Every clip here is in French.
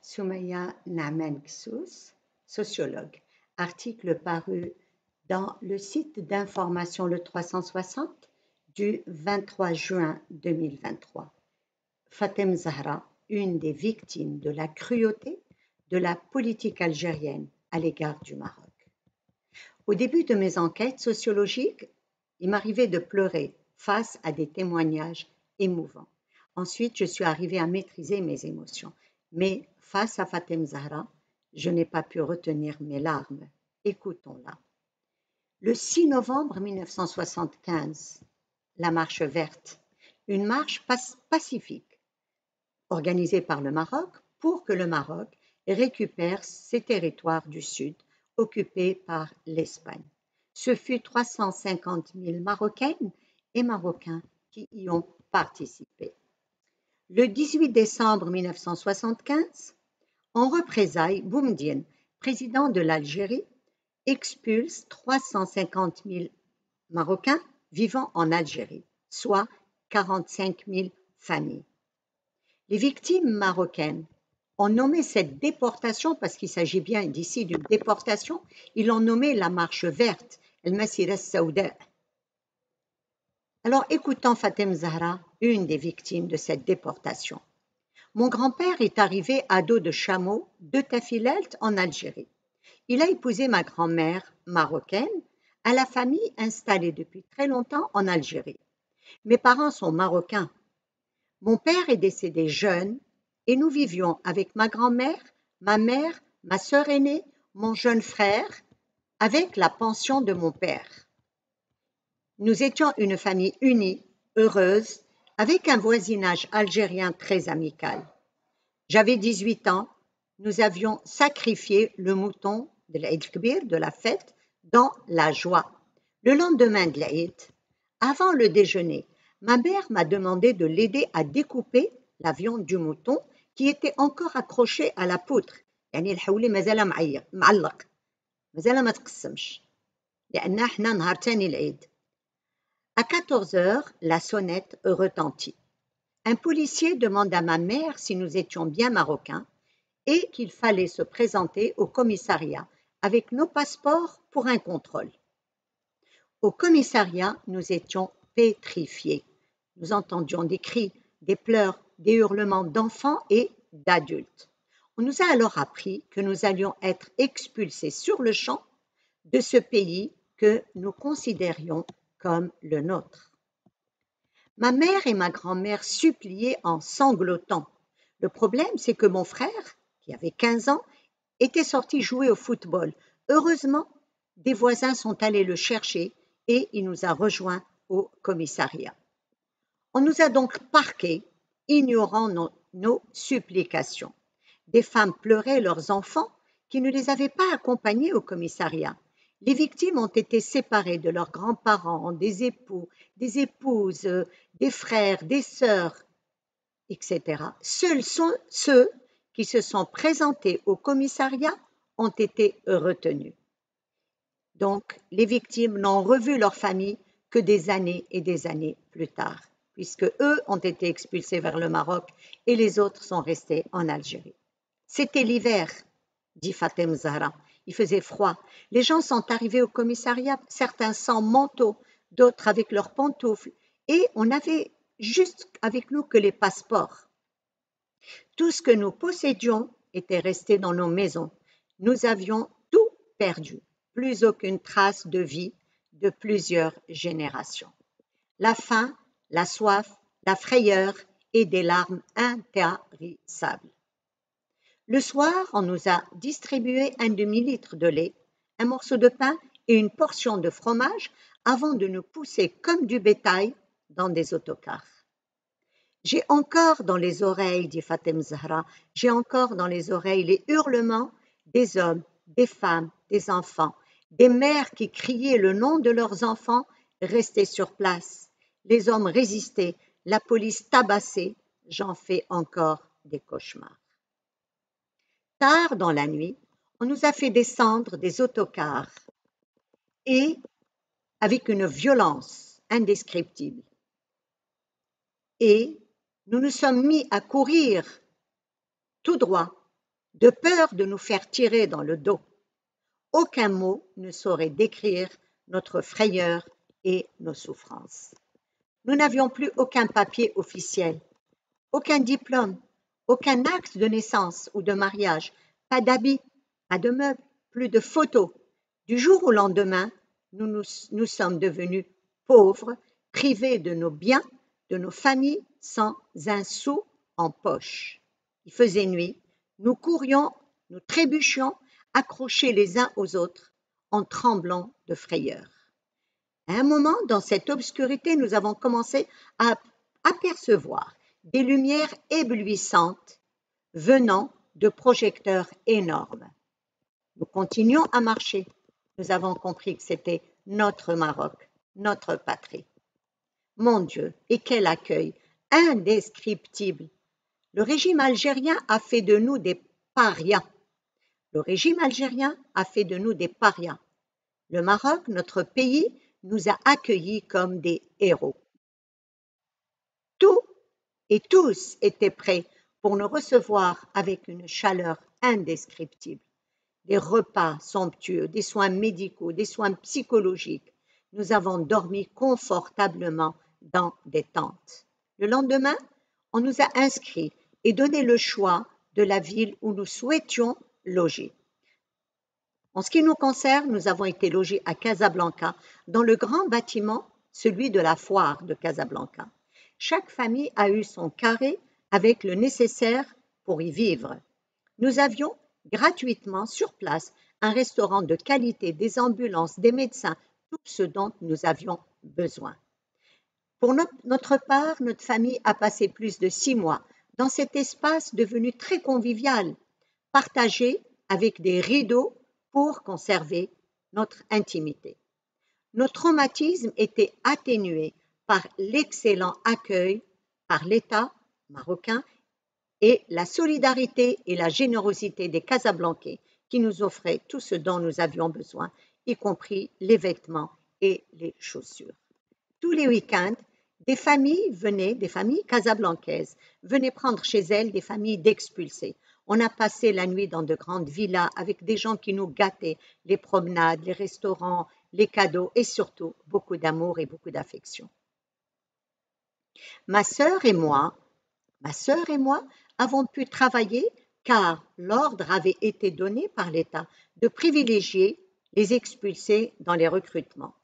Soumaya Naaman Ksous, sociologue. Article paru dans le site d'information Le 360 du 23 juin 2023. Fatem Zahra, une des victimes de la cruauté de la politique algérienne à l'égard du Maroc. Au début de mes enquêtes sociologiques, il m'arrivait de pleurer face à des témoignages émouvants. Ensuite, je suis arrivée à maîtriser mes émotions. Mais face à Fatem Zahra, je n'ai pas pu retenir mes larmes. Écoutons-la. Le 6 novembre 1975, la Marche verte, une marche pacifique organisée par le Maroc pour que le Maroc récupère ses territoires du Sud occupés par l'Espagne. Ce fut 350 000 Marocaines et Marocains qui y ont participé. Le 18 décembre 1975, en représailles, Boumedienne, président de l'Algérie, expulse 350 000 Marocains vivant en Algérie, soit 45 000 familles. Les victimes marocaines ont nommé cette déportation, parce qu'il s'agit bien d'ici d'une déportation, ils l'ont nommée la marche verte, El Masira Saouda. Alors, écoutons Fatem Zahra, une des victimes de cette déportation. Mon grand-père est arrivé à dos de chameau de Tafilalt en Algérie. Il a épousé ma grand-mère marocaine à la famille installée depuis très longtemps en Algérie. Mes parents sont marocains. Mon père est décédé jeune et nous vivions avec ma grand-mère, ma mère, ma sœur aînée, mon jeune frère, avec la pension de mon père. Nous étions une famille unie, heureuse, avec un voisinage algérien très amical. J'avais 18 ans, nous avions sacrifié le mouton de l'Aïd Kbir, de la fête, dans la joie. Le lendemain de l'Aïd, avant le déjeuner, ma mère m'a demandé de l'aider à découper la viande du mouton qui était encore accrochée à la poutre. يعني الحولي مازال معلق مازال ما تقسمش لأن احنا نهار تاني العيد. À 14 heures, la sonnette retentit. Un policier demande à ma mère si nous étions bien marocains et qu'il fallait se présenter au commissariat avec nos passeports pour un contrôle. Au commissariat, nous étions pétrifiés. Nous entendions des cris, des pleurs, des hurlements d'enfants et d'adultes. On nous a alors appris que nous allions être expulsés sur le champ de ce pays que nous considérions comme le nôtre. Ma mère et ma grand-mère suppliaient en sanglotant. Le problème, c'est que mon frère, qui avait 15 ans, était sorti jouer au football. Heureusement, des voisins sont allés le chercher et il nous a rejoints au commissariat. On nous a donc parqués, ignorant nos supplications. Des femmes pleuraient leurs enfants qui ne les avaient pas accompagnés au commissariat. Les victimes ont été séparées de leurs grands-parents, des époux, des épouses, des frères, des sœurs, etc. Seuls ceux qui se sont présentés au commissariat ont été retenus. Donc, les victimes n'ont revu leur famille que des années et des années plus tard, puisque eux ont été expulsés vers le Maroc et les autres sont restés en Algérie. C'était l'hiver, dit Fatem Zahra. Il faisait froid. Les gens sont arrivés au commissariat, certains sans manteau, d'autres avec leurs pantoufles, et on n'avait juste avec nous que les passeports. Tout ce que nous possédions était resté dans nos maisons. Nous avions tout perdu, plus aucune trace de vie de plusieurs générations. La faim, la soif, la frayeur et des larmes intarissables. Le soir, on nous a distribué un demi-litre de lait, un morceau de pain et une portion de fromage avant de nous pousser comme du bétail dans des autocars. J'ai encore dans les oreilles, dit Fatem Zahra, j'ai encore dans les oreilles les hurlements des hommes, des femmes, des enfants, des mères qui criaient le nom de leurs enfants restés sur place. Les hommes résistaient, la police tabassait, j'en fais encore des cauchemars. Tard dans la nuit, on nous a fait descendre des autocars et avec une violence indescriptible. Et nous nous sommes mis à courir tout droit de peur de nous faire tirer dans le dos. Aucun mot ne saurait décrire notre frayeur et nos souffrances. Nous n'avions plus aucun papier officiel, aucun diplôme, aucun acte de naissance ou de mariage, pas d'habits, pas de meubles, plus de photos. Du jour au lendemain, nous sommes devenus pauvres, privés de nos biens, de nos familles, sans un sou en poche. Il faisait nuit, nous courions, nous trébuchions, accrochés les uns aux autres, en tremblant de frayeur. À un moment, dans cette obscurité, nous avons commencé à apercevoir des lumières éblouissantes venant de projecteurs énormes. Nous continuons à marcher. Nous avons compris que c'était notre Maroc, notre patrie. Mon Dieu, et quel accueil indescriptible! Le régime algérien a fait de nous des parias. Le régime algérien a fait de nous des parias. Le Maroc, notre pays, nous a accueillis comme des héros. Tout et tous étaient prêts pour nous recevoir avec une chaleur indescriptible. Des repas somptueux, des soins médicaux, des soins psychologiques. Nous avons dormi confortablement dans des tentes. Le lendemain, on nous a inscrits et donné le choix de la ville où nous souhaitions loger. En ce qui nous concerne, nous avons été logés à Casablanca, dans le grand bâtiment, celui de la foire de Casablanca. Chaque famille a eu son carré avec le nécessaire pour y vivre. Nous avions gratuitement sur place un restaurant de qualité, des ambulances, des médecins, tout ce dont nous avions besoin. Pour notre part, notre famille a passé plus de 6 mois dans cet espace devenu très convivial, partagé avec des rideaux pour conserver notre intimité. Nos traumatismes étaient atténués par l'excellent accueil par l'État marocain et la solidarité et la générosité des Casablancais qui nous offraient tout ce dont nous avions besoin, y compris les vêtements et les chaussures. Tous les week-ends, des familles casablancaises, venaient prendre chez elles des familles d'expulsés. On a passé la nuit dans de grandes villas avec des gens qui nous gâtaient, les promenades, les restaurants, les cadeaux et surtout beaucoup d'amour et beaucoup d'affection. Ma sœur et moi avons pu travailler car l'ordre avait été donné par l'État de privilégier les expulsés dans les recrutements.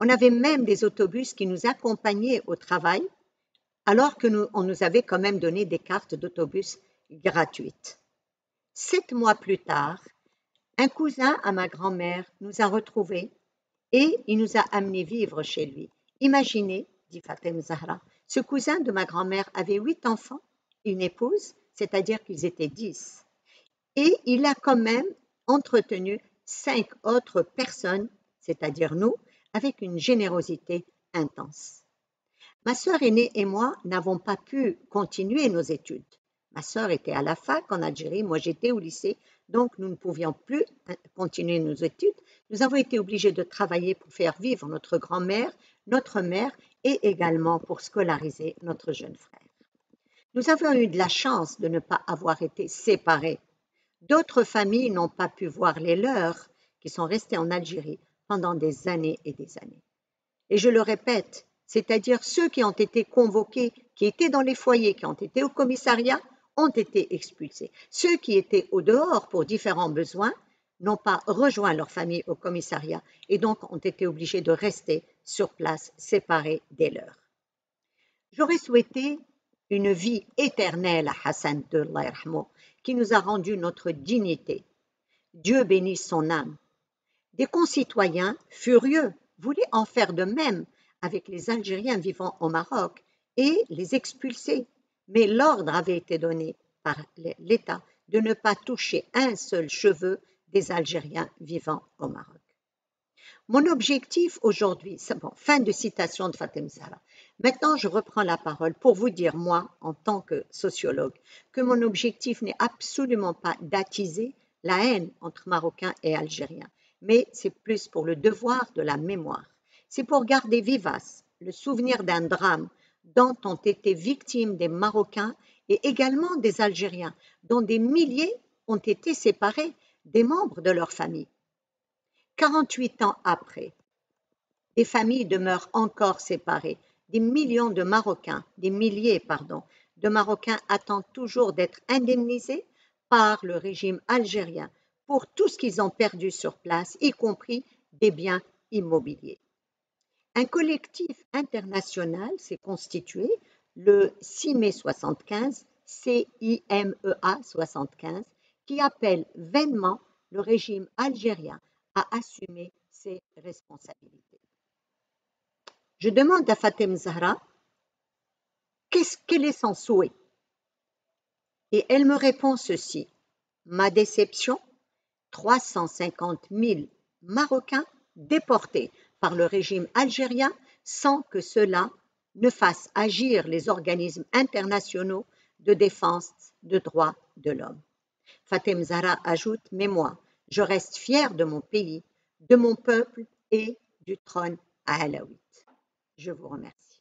On avait même des autobus qui nous accompagnaient au travail, alors qu'on nous avait quand même donné des cartes d'autobus gratuites. 7 mois plus tard, un cousin à ma grand-mère nous a retrouvés et il nous a amenés vivre chez lui. Imaginez, dit Fatem Zahra, ce cousin de ma grand-mère avait 8 enfants, une épouse, c'est-à-dire qu'ils étaient 10. Et il a quand même entretenu 5 autres personnes, c'est-à-dire nous, avec une générosité intense. Ma sœur aînée et moi n'avons pas pu continuer nos études. Ma sœur était à la fac en Algérie, moi j'étais au lycée, donc nous ne pouvions plus continuer nos études. Nous avons été obligés de travailler pour faire vivre notre grand-mère, notre mère et également pour scolariser notre jeune frère. Nous avons eu de la chance de ne pas avoir été séparés. D'autres familles n'ont pas pu voir les leurs qui sont restés en Algérie pendant des années et des années. Et je le répète, c'est-à-dire ceux qui ont été convoqués, qui étaient dans les foyers, qui ont été au commissariat, ont été expulsés. Ceux qui étaient au dehors pour différents besoins n'ont pas rejoint leur famille au commissariat et donc ont été obligés de rester sur place, séparés des leurs. J'aurais souhaité une vie éternelle à Hassan II, qui nous a rendu notre dignité. Dieu bénisse son âme. Des concitoyens furieux voulaient en faire de même avec les Algériens vivant au Maroc et les expulser, mais l'ordre avait été donné par l'État de ne pas toucher un seul cheveu des Algériens vivant au Maroc. Mon objectif aujourd'hui, c'est bon, fin de citation de Fatem Zahra. Maintenant, je reprends la parole pour vous dire, moi, en tant que sociologue, que mon objectif n'est absolument pas d'attiser la haine entre Marocains et Algériens, mais c'est plus pour le devoir de la mémoire. C'est pour garder vivace le souvenir d'un drame dont ont été victimes des Marocains et également des Algériens, dont des milliers ont été séparés des membres de leur famille. 48 ans après, des familles demeurent encore séparées. Des milliers, de Marocains attendent toujours d'être indemnisés par le régime algérien pour tout ce qu'ils ont perdu sur place, y compris des biens immobiliers. Un collectif international s'est constitué le 6 mai 75, CIMEA 75, qui appelle vainement le régime algérien à assumer ses responsabilités. Je demande à Fatem Zahra quel est son souhait. Et elle me répond ceci: ma déception, 350 000 Marocains déportés par le régime algérien sans que cela ne fasse agir les organismes internationaux de défense des droits de l'homme. Fatem Zahra ajoute: mais moi, je reste fière de mon pays, de mon peuple et du trône alaouite. Je vous remercie.